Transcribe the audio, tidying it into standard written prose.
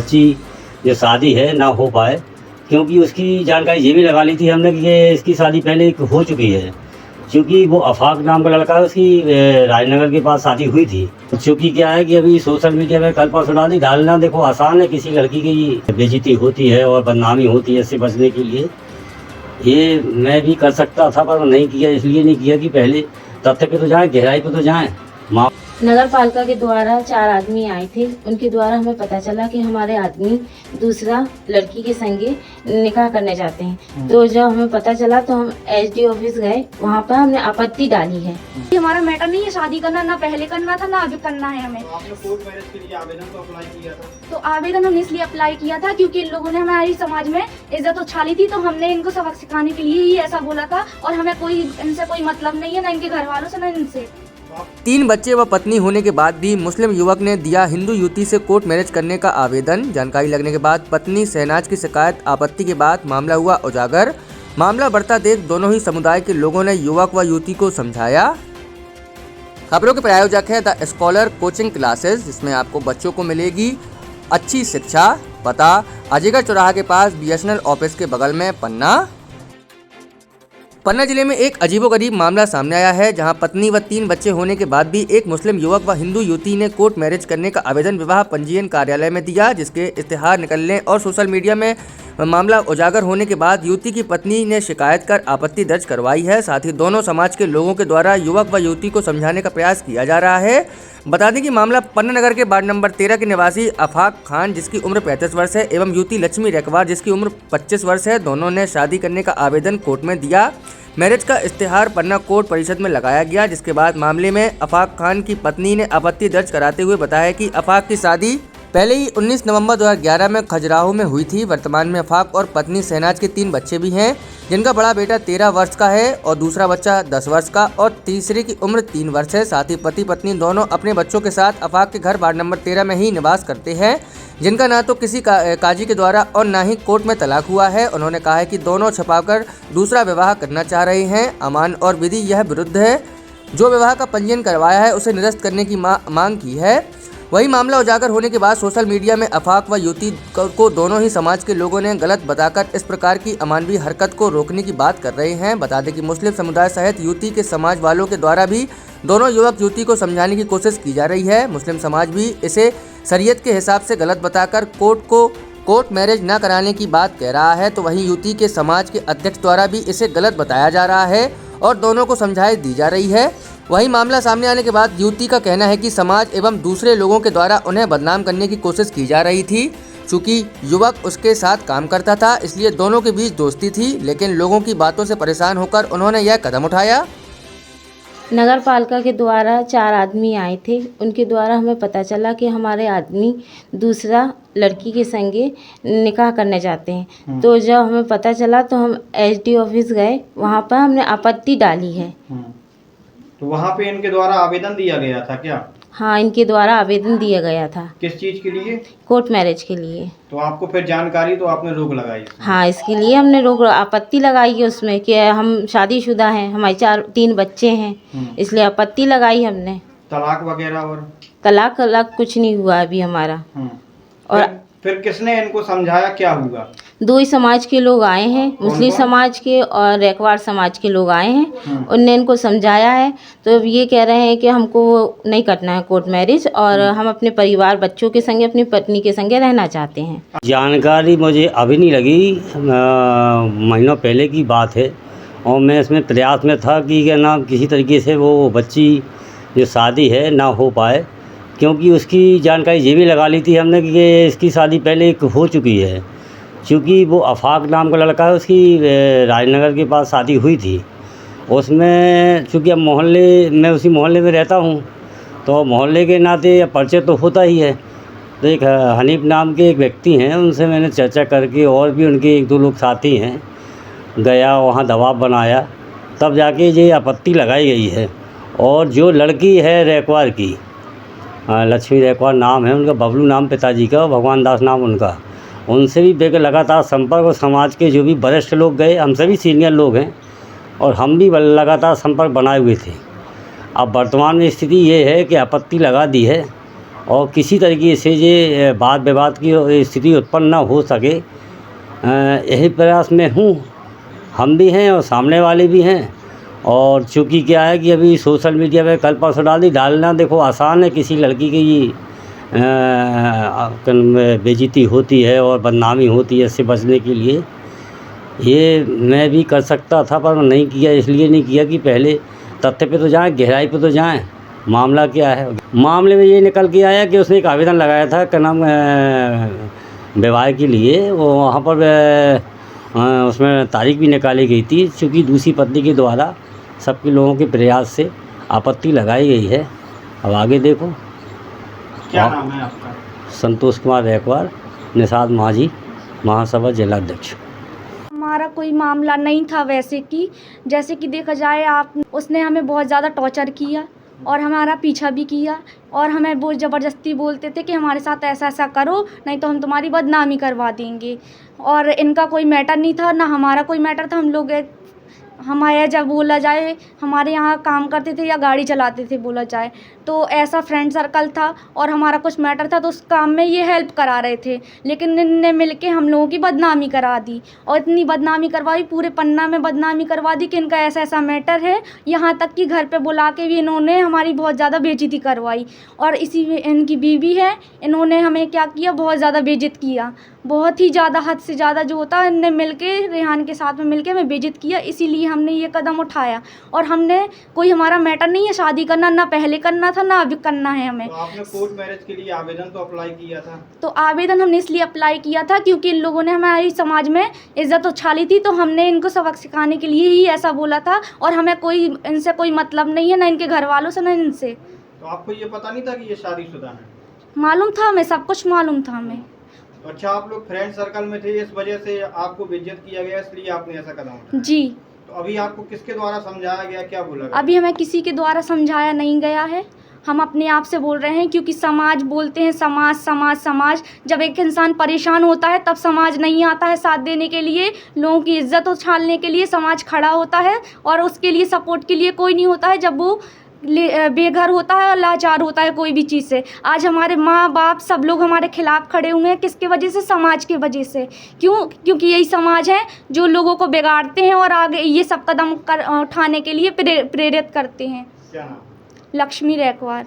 बच्ची जो शादी है ना हो पाए, क्योंकि उसकी जानकारी ये भी लगा ली थी हमने कि ये इसकी शादी पहले हो चुकी है। क्योंकि वो आफाक नाम का लड़का है, उसकी राजनगर के पास शादी हुई थी। चूँकि क्या है कि अभी सोशल मीडिया में कल परसों डालना देखो आसान है, किसी लड़की की बेइज्जती होती है और बदनामी होती है, इससे बचने के लिए ये मैं भी कर सकता था पर नहीं किया। इसलिए नहीं किया कि पहले तथ्य पे तो जाएँ, गहराई पे तो जाएँ। नगर पालिका के द्वारा 4 आदमी आए थे। उनके द्वारा हमें पता चला कि हमारे आदमी दूसरा लड़की के संगे निकाह करने जाते हैं। तो जब हमें पता चला तो हम एसडी ऑफिस गए, वहाँ पर हमने आपत्ति डाली है। ये हमारा मैटर नहीं है, शादी करना ना पहले करना था ना आगे करना है हमें। तो आपने कोर्ट मैरिज के लिए आवेदन तो अप्लाई किया था? तो आवेदन हमने इसलिए अप्लाई किया था क्योंकि इन लोगों ने हमारी समाज में इज्जत उछाली थी, तो हमने इनको सबक सिखाने के लिए ही ऐसा बोला था। और हमें इनसे कोई मतलब नहीं है, ना इनके घर वालों से ना इनसे। 3 बच्चे व पत्नी होने के बाद भी मुस्लिम युवक ने दिया हिंदू युवती से कोर्ट मैरिज करने का आवेदन। जानकारी लगने के बाद पत्नी शहनाज की शिकायत आपत्ति के बाद मामला हुआ उजागर। मामला बढ़ता देख दोनों ही समुदाय के लोगों ने युवक व युवती को समझाया। खबरों के प्रायोजक है द स्कॉलर कोचिंग क्लासेस, जिसमें आपको बच्चों को मिलेगी अच्छी शिक्षा। पता अजीगढ़ चौराहा के पास BSNL ऑफिस के बगल में पन्ना जिले में एक अजीबोगरीब मामला सामने आया है, जहां पत्नी व 3 बच्चे होने के बाद भी एक मुस्लिम युवक व हिंदू युवती ने कोर्ट मैरिज करने का आवेदन विवाह पंजीयन कार्यालय में दिया, जिसके इश्तेहार निकलने और सोशल मीडिया में मामला उजागर होने के बाद युवती की पत्नी ने शिकायत कर आपत्ति दर्ज करवाई है। साथ ही दोनों समाज के लोगों के द्वारा युवक व युवती को समझाने का प्रयास किया जा रहा है। बता दें कि मामला पन्ना नगर के वार्ड नंबर 13 के निवासी आफाक खान, जिसकी उम्र 35 वर्ष है, एवं युवती लक्ष्मी रेकवार, जिसकी उम्र 25 वर्ष है, दोनों ने शादी करने का आवेदन कोर्ट में दिया। मैरिज का इश्तेहार पन्ना कोर्ट परिषद में लगाया गया, जिसके बाद मामले में आफाक खान की पत्नी ने आपत्ति दर्ज कराते हुए बताया कि आफाक की शादी पहले ही 19 नवंबर 2011 में खजुराहो में हुई थी। वर्तमान में आफाक और पत्नी शहनाज के 3 बच्चे भी हैं, जिनका बड़ा बेटा 13 वर्ष का है और दूसरा बच्चा 10 वर्ष का और तीसरे की उम्र 3 वर्ष है। साथ ही पति पत्नी दोनों अपने बच्चों के साथ आफाक के घर वार्ड नंबर 13 में ही निवास करते हैं, जिनका ना तो किसी काजी के द्वारा और ना ही कोर्ट में तलाक हुआ है। उन्होंने कहा है कि दोनों छुपाकर दूसरा विवाह करना चाह रहे हैं। अमान और विधि यह विरुद्ध है। जो विवाह का पंजीयन करवाया है उसे निरस्त करने की मांग की है। वही मामला उजागर होने के बाद सोशल मीडिया में आफाक व युवती को दोनों ही समाज के लोगों ने गलत बताकर इस प्रकार की अमानवीय हरकत को रोकने की बात कर रहे हैं। बता दें कि मुस्लिम समुदाय सहित युवती के समाज वालों के द्वारा भी दोनों युवक युवती को समझाने की कोशिश की जा रही है। मुस्लिम समाज भी इसे शरीयत के हिसाब से गलत बताकर कोर्ट मैरिज न कराने की बात कह रहा है, तो वहीं युवती के समाज के अध्यक्ष द्वारा भी इसे गलत बताया जा रहा है और दोनों को समझाई दी जा रही है। वही मामला सामने आने के बाद युवती का कहना है कि समाज एवं दूसरे लोगों के द्वारा उन्हें बदनाम करने की कोशिश की जा रही थी। चूँकि युवक उसके साथ काम करता था, इसलिए दोनों के बीच दोस्ती थी, लेकिन लोगों की बातों से परेशान होकर उन्होंने यह कदम उठाया। नगर पालिका के द्वारा 4 आदमी आए थे। उनके द्वारा हमें पता चला कि हमारे आदमी दूसरा लड़की के संगे निकाह करने जाते हैं। तो जब हमें पता चला तो हम एसडी ऑफिस गए, वहाँ पर हमने आपत्ति डाली है। तो वहाँ पे इनके द्वारा आवेदन दिया गया था क्या? हाँ, इनके द्वारा आवेदन दिया गया था। किस चीज़ के लिए? कोर्ट मैरिज के लिए। तो आपको फिर जानकारी तो आपने रोक लगाई? हाँ, इसके लिए हमने आपत्ति लगाई है उसमें कि हम शादीशुदा हैं, हमारे 3 बच्चे हैं, इसलिए आपत्ति लगाई हमने। तलाक वगैरह? और तलाक कुछ नहीं हुआ अभी हमारा। और फिर किसने इनको समझाया, क्या हुआ? 2 ही समाज के लोग आए हैं, मुस्लिम समाज के और रेकवार समाज के लोग आए हैं। उनने इनको समझाया है, तो ये कह रहे हैं कि हमको नहीं करना है कोर्ट मैरिज और हम अपने परिवार बच्चों के संगे अपनी पत्नी के संगे रहना चाहते हैं। जानकारी मुझे अभी नहीं लगी, महीनों पहले की बात है और मैं इसमें प्रयास में था कि क्या नाम किसी तरीके से वो बच्ची जो शादी है ना हो पाए, क्योंकि उसकी जानकारी ये भी लगा ली थी हमने कि ये इसकी शादी पहले हो चुकी है। क्योंकि वो आफाक नाम का लड़का है, उसकी राजनगर के पास शादी हुई थी। उसमें चूँकि अब मैं उसी मोहल्ले में रहता हूँ, तो मोहल्ले के नाते परिचय तो होता ही है। तो एक हनीफ नाम के एक व्यक्ति हैं, उनसे मैंने चर्चा करके, और भी उनके 1-2 लोग साथी हैं, गया वहाँ दबाव बनाया, तब जाके ये आपत्ति लगाई गई है। और जो लड़की है रेकवार की, लक्ष्मी रेकवार नाम है उनका, बबलू नाम पिताजी का, भगवान दास नाम उनका, उनसे भी बेकर लगातार संपर्क, और समाज के जो भी वरिष्ठ लोग गए, हम सभी सीनियर लोग हैं और हम भी लगातार संपर्क बनाए हुए थे। अब वर्तमान में स्थिति ये है कि आपत्ति लगा दी है और किसी तरीके से ये वाद विवाद की स्थिति उत्पन्न ना हो सके, यही प्रयास में हूँ। हम भी हैं और सामने वाले भी हैं। और चूँकि क्या है कि अभी सोशल मीडिया पे कल परसों डालना देखो आसान है, किसी लड़की की बेइज्जती होती है और बदनामी होती है, इससे बचने के लिए ये मैं भी कर सकता था पर नहीं किया। इसलिए नहीं किया कि पहले तथ्य पे तो जाएं, गहराई पे तो जाएं, मामला क्या है। मामले में ये निकल के आया कि उसने एक आवेदन लगाया था क्या नाम विवाह के लिए, वो वहाँ पर उसमें तारीख भी निकाली गई थी। चूँकि दूसरी पत्नी के द्वारा सबके लोगों के प्रयास से आपत्ति लगाई गई है। अब आगे देखो। क्या नाम है आपका? संतोष कुमार रैकवार, निषाद माझी, महासभा जिलाध्यक्ष। हमारा कोई मामला नहीं था वैसे कि जैसे कि देखा जाए उसने हमें बहुत ज़्यादा टॉर्चर किया और हमारा पीछा भी किया और हमें बहुत ज़बरदस्ती बोलते थे कि हमारे साथ ऐसा ऐसा करो नहीं तो हम तुम्हारी बदनामी करवा देंगे। और इनका कोई मैटर नहीं था, ना हमारा कोई मैटर था। हम लोग हमारे जब बोला जाए हमारे यहाँ काम करते थे या गाड़ी चलाते थे बोला जाए तो ऐसा फ्रेंड सर्कल था और हमारा कुछ मैटर था तो उस काम में ये हेल्प करा रहे थे। लेकिन इनने मिलके हम लोगों की बदनामी करा दी और इतनी बदनामी करवाई, पूरे पन्ना में बदनामी करवा दी कि इनका ऐसा ऐसा मैटर है। यहाँ तक कि घर पे बुला के भी इन्होंने हमारी बहुत ज़्यादा बेइज्जती करवाई। और इसी में इनकी बीवी है, इन्होंने हमें क्या किया, बहुत ज़्यादा बेइज्जत किया, बहुत ही ज़्यादा, हद से ज़्यादा जो होता है। इनने मिलके रेहान के साथ में मिलके हमें बेइज्जत किया, इसीलिए हमने ये कदम उठाया। और हमने कोई हमारा मैटर नहीं है शादी करना, ना पहले करना था ना अभी करना है हमें। तो आपने कोर्ट मैरिज के लिए आवेदन तो अप्लाई किया था? तो आवेदन हमने इसलिए अप्लाई किया था क्योंकि इन लोगों ने हमारी समाज में इज्जत उछाली थी, तो हमने इनको सबक सिखाने के लिए ही ऐसा बोला था। और हमें कोई इनसे कोई मतलब नहीं है, ना इनके घर वालों से, ना इनसे। तो आपको ये पता नहीं था कि ये शादीशुदा है? मालूम था हमें, सब कुछ मालूम था हमें। अच्छा, आप लोग फ्रेंड सर्कल में थे, इस वजह से आपको बेइज्जत किया गया, इसलिए आपने ऐसा कदम उठाया? जी। तो अभी आपको किसके द्वारा समझाया गया, क्या बोला गया? अभी हमें किसी के द्वारा समझाया नहीं गया है, हम अपने आप से बोल रहे हैं। क्योंकि समाज बोलते हैं, समाज समाज समाज, जब एक इंसान परेशान होता है तब समाज नहीं आता है साथ देने के लिए, लोगों की इज्जत उछालने के लिए समाज खड़ा होता है और उसके लिए सपोर्ट के लिए कोई नहीं होता है जब वो बेघर होता है और लाचार होता है कोई भी चीज़ से। आज हमारे माँ बाप सब लोग हमारे खिलाफ खड़े हुए हैं, किसके वजह से? समाज की वजह से। क्यों? क्योंकि यही समाज है जो लोगों को बिगाड़ते हैं और आगे ये सब कदम उठाने के लिए प्रेरित करते हैं। क्या नाम? लक्ष्मी रैकवार।